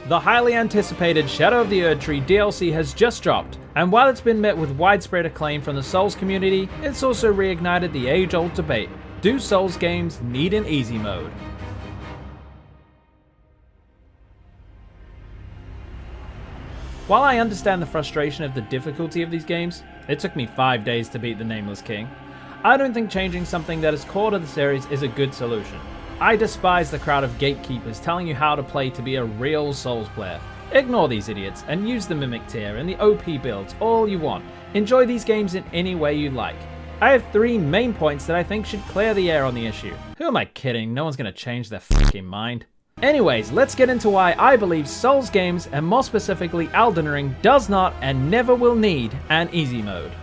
The highly anticipated Shadow of the Erdtree DLC has just dropped, and while it's been met with widespread acclaim from the Souls community, it's also reignited the age-old debate: do Souls games need an easy mode? While I understand the frustration of the difficulty of these games, it took me 5 days to beat the Nameless King, I don't think changing something that is core to the series is a good solution. I despise the crowd of gatekeepers telling you how to play to be a real Souls player. Ignore these idiots and use the Mimic tier and the OP builds all you want. Enjoy these games in any way you like. I have 3 main points that I think should clear the air on the issue. Who am I kidding? No one's gonna change their fucking mind. Anyways, let's get into why I believe Souls games, and more specifically Elden Ring, does not and never will need an easy mode.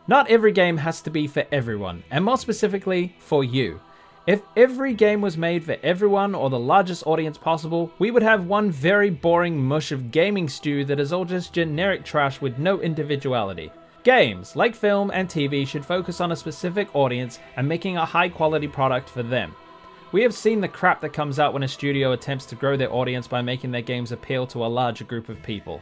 Not every game has to be for everyone, and more specifically, for you. If every game was made for everyone or the largest audience possible, we would have one very boring mush of gaming stew that is all just generic trash with no individuality. Games, like film and TV, should focus on a specific audience and making a high quality product for them. We have seen the crap that comes out when a studio attempts to grow their audience by making their games appeal to a larger group of people.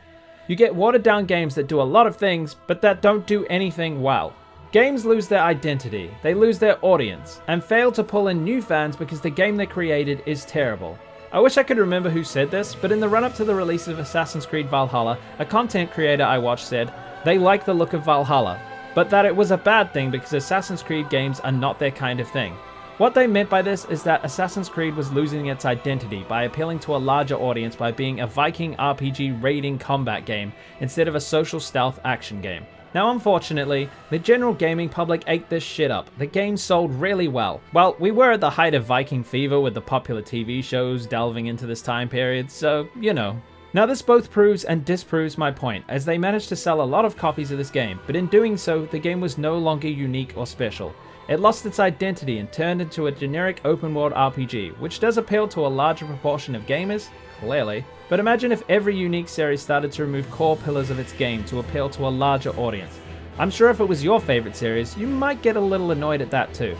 You get watered down games that do a lot of things, but that don't do anything well. Games lose their identity, they lose their audience, and fail to pull in new fans because the game they created is terrible. I wish I could remember who said this, but in the run-up to the release of Assassin's Creed Valhalla, a content creator I watched said, they like the look of Valhalla, but that it was a bad thing because Assassin's Creed games are not their kind of thing. What they meant by this is that Assassin's Creed was losing its identity by appealing to a larger audience by being a Viking RPG raiding combat game instead of a social stealth action game. Now unfortunately, the general gaming public ate this shit up. The game sold really well. Well, we were at the height of Viking fever with the popular TV shows delving into this time period, so you know. Now this both proves and disproves my point, as they managed to sell a lot of copies of this game, but in doing so, the game was no longer unique or special. It lost its identity and turned into a generic open-world RPG, which does appeal to a larger proportion of gamers, clearly. But imagine if every unique series started to remove core pillars of its game to appeal to a larger audience. I'm sure if it was your favorite series, you might get a little annoyed at that too.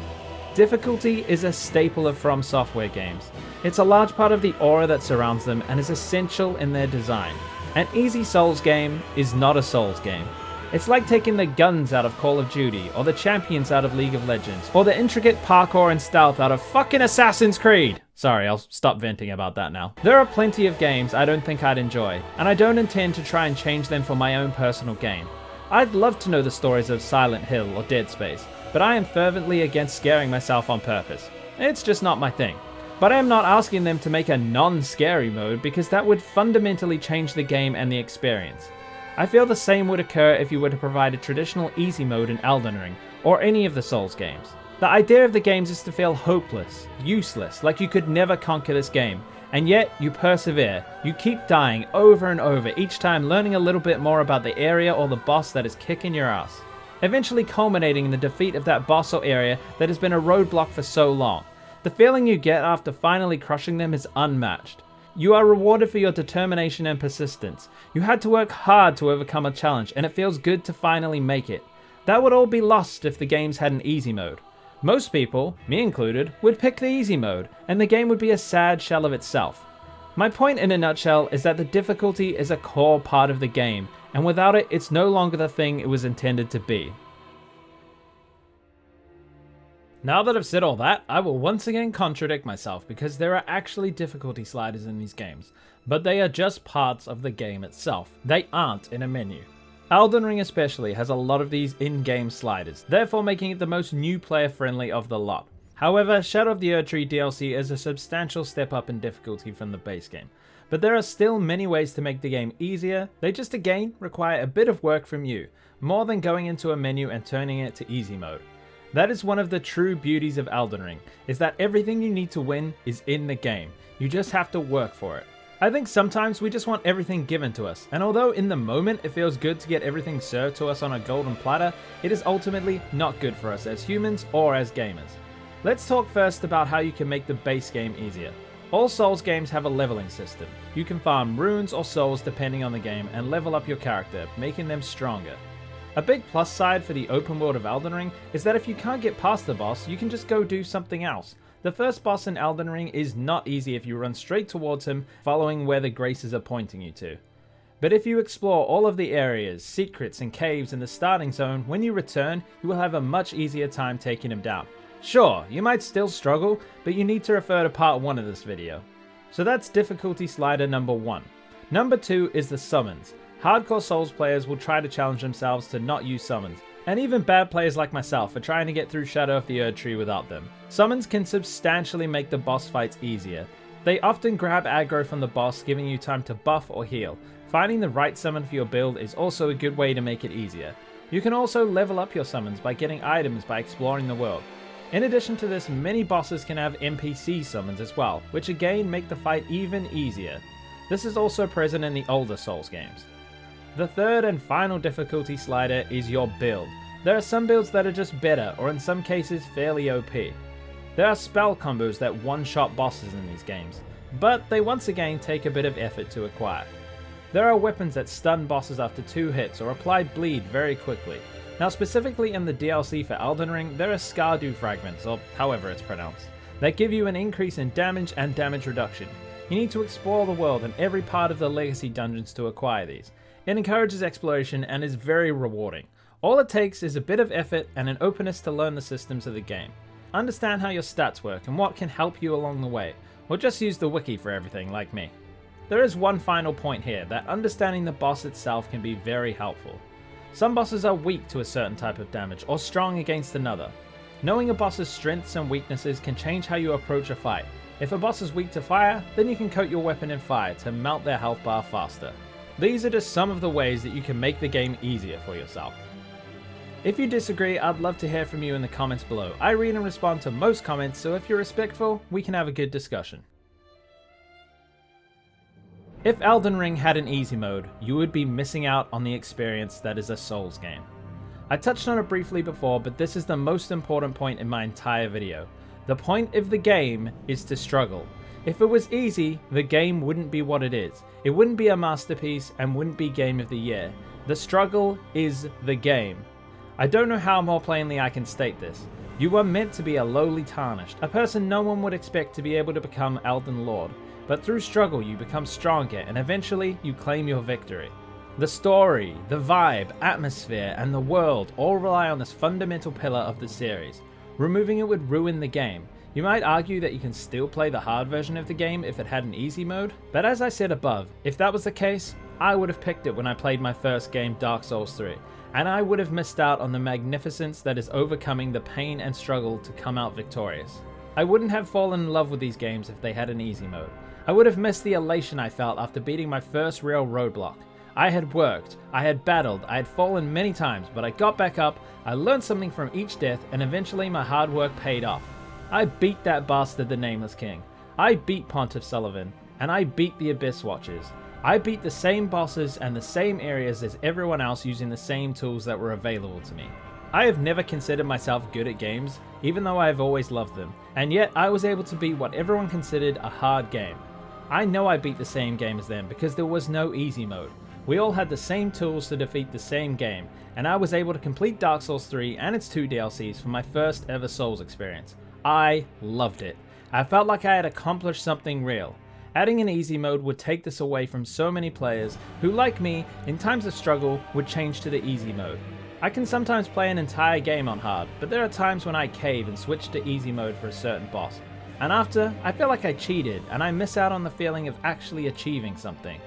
Difficulty is a staple of FromSoftware games. It's a large part of the aura that surrounds them and is essential in their design. An easy Souls game is not a Souls game. It's like taking the guns out of Call of Duty, or the champions out of League of Legends, or the intricate parkour and stealth out of fucking Assassin's Creed! Sorry, I'll stop venting about that now. There are plenty of games I don't think I'd enjoy, and I don't intend to try and change them for my own personal gain. I'd love to know the stories of Silent Hill or Dead Space, but I am fervently against scaring myself on purpose. It's just not my thing. But I am not asking them to make a non-scary mode because that would fundamentally change the game and the experience. I feel the same would occur if you were to provide a traditional easy mode in Elden Ring, or any of the Souls games. The idea of the games is to feel hopeless, useless, like you could never conquer this game, and yet you persevere. You keep dying over and over, each time learning a little bit more about the area or the boss that is kicking your ass, eventually culminating in the defeat of that boss or area that has been a roadblock for so long. The feeling you get after finally crushing them is unmatched. You are rewarded for your determination and persistence. You had to work hard to overcome a challenge, and it feels good to finally make it. That would all be lost if the games had an easy mode. Most people, me included, would pick the easy mode, and the game would be a sad shell of itself. My point in a nutshell is that the difficulty is a core part of the game, and without it, it's no longer the thing it was intended to be. Now that I've said all that, I will once again contradict myself because there are actually difficulty sliders in these games, but they are just parts of the game itself. They aren't in a menu. Elden Ring especially has a lot of these in-game sliders, therefore making it the most new player friendly of the lot. However, Shadow of the Erdtree DLC is a substantial step up in difficulty from the base game, but there are still many ways to make the game easier. They just again require a bit of work from you, more than going into a menu and turning it to easy mode. That is one of the true beauties of Elden Ring, is that everything you need to win is in the game. You just have to work for it. I think sometimes we just want everything given to us, and although in the moment it feels good to get everything served to us on a golden platter, it is ultimately not good for us as humans or as gamers. Let's talk first about how you can make the base game easier. All Souls games have a leveling system. You can farm runes or souls depending on the game and level up your character, making them stronger. A big plus side for the open world of Elden Ring is that if you can't get past the boss, you can just go do something else. The first boss in Elden Ring is not easy if you run straight towards him, following where the graces are pointing you to. But if you explore all of the areas, secrets and caves in the starting zone, when you return, you will have a much easier time taking him down. Sure, you might still struggle, but you need to refer to part 1 of this video. So that's difficulty slider number 1. Number 2 is the summons. Hardcore Souls players will try to challenge themselves to not use summons, and even bad players like myself are trying to get through Shadow of the Erdtree without them. Summons can substantially make the boss fights easier. They often grab aggro from the boss, giving you time to buff or heal. Finding the right summon for your build is also a good way to make it easier. You can also level up your summons by getting items by exploring the world. In addition to this, many bosses can have NPC summons as well, which again make the fight even easier. This is also present in the older Souls games. The third and final difficulty slider is your build. There are some builds that are just better, or in some cases fairly OP. There are spell combos that one-shot bosses in these games, but they once again take a bit of effort to acquire. There are weapons that stun bosses after 2 hits or apply bleed very quickly. Now specifically in the DLC for Elden Ring, there are Skardu fragments, or however it's pronounced, that give you an increase in damage and damage reduction. You need to explore the world and every part of the legacy dungeons to acquire these. It encourages exploration and is very rewarding. All it takes is a bit of effort and an openness to learn the systems of the game. Understand how your stats work and what can help you along the way, or just use the wiki for everything like me. There is one final point here, that understanding the boss itself can be very helpful. Some bosses are weak to a certain type of damage or strong against another. Knowing a boss's strengths and weaknesses can change how you approach a fight. If a boss is weak to fire, then you can coat your weapon in fire to melt their health bar faster. These are just some of the ways that you can make the game easier for yourself. If you disagree, I'd love to hear from you in the comments below. I read and respond to most comments, so if you're respectful, we can have a good discussion. If Elden Ring had an easy mode, you would be missing out on the experience that is a Souls game. I touched on it briefly before, but this is the most important point in my entire video. The point of the game is to struggle. If it was easy, the game wouldn't be what it is. It wouldn't be a masterpiece and wouldn't be Game of the Year. The struggle is the game. I don't know how more plainly I can state this. You are meant to be a lowly tarnished, a person no one would expect to be able to become Elden Lord. But through struggle you become stronger and eventually you claim your victory. The story, the vibe, atmosphere, and the world all rely on this fundamental pillar of the series. Removing it would ruin the game. You might argue that you can still play the hard version of the game if it had an easy mode, but as I said above, if that was the case, I would have picked it when I played my first game, Dark Souls 3, and I would have missed out on the magnificence that is overcoming the pain and struggle to come out victorious. I wouldn't have fallen in love with these games if they had an easy mode. I would have missed the elation I felt after beating my first real roadblock. I had worked, I had battled, I had fallen many times, but I got back up, I learned something from each death, and eventually my hard work paid off. I beat that bastard the Nameless King. I beat Pontiff Sullivan, and I beat the Abyss Watchers. I beat the same bosses and the same areas as everyone else using the same tools that were available to me. I have never considered myself good at games, even though I have always loved them, and yet I was able to beat what everyone considered a hard game. I know I beat the same game as them because there was no easy mode. We all had the same tools to defeat the same game, and I was able to complete Dark Souls 3 and its 2 DLCs for my first ever Souls experience. I loved it. I felt like I had accomplished something real. Adding an easy mode would take this away from so many players who, like me, in times of struggle would change to the easy mode. I can sometimes play an entire game on hard, but there are times when I cave and switch to easy mode for a certain boss. And after, I feel like I cheated and I miss out on the feeling of actually achieving something.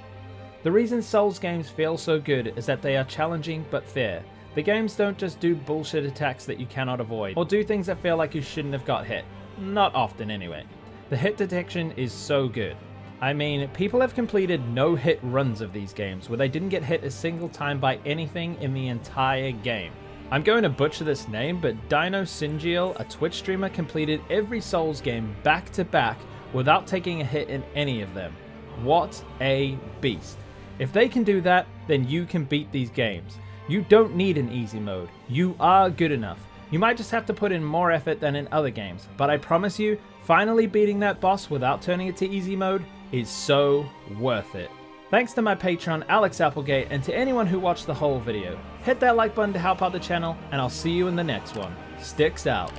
The reason Souls games feel so good is that they are challenging but fair. The games don't just do bullshit attacks that you cannot avoid, or do things that feel like you shouldn't have got hit. Not often anyway. The hit detection is so good. I mean, people have completed no-hit runs of these games where they didn't get hit a single time by anything in the entire game. I'm going to butcher this name, but Dino Singiel, a Twitch streamer, completed every Souls game back to back without taking a hit in any of them. What a beast. If they can do that, then you can beat these games. You don't need an easy mode. You are good enough. You might just have to put in more effort than in other games, but I promise you, finally beating that boss without turning it to easy mode is so worth it. Thanks to my patron Alex Applegate and to anyone who watched the whole video. Hit that like button to help out the channel, and I'll see you in the next one. Sticks out.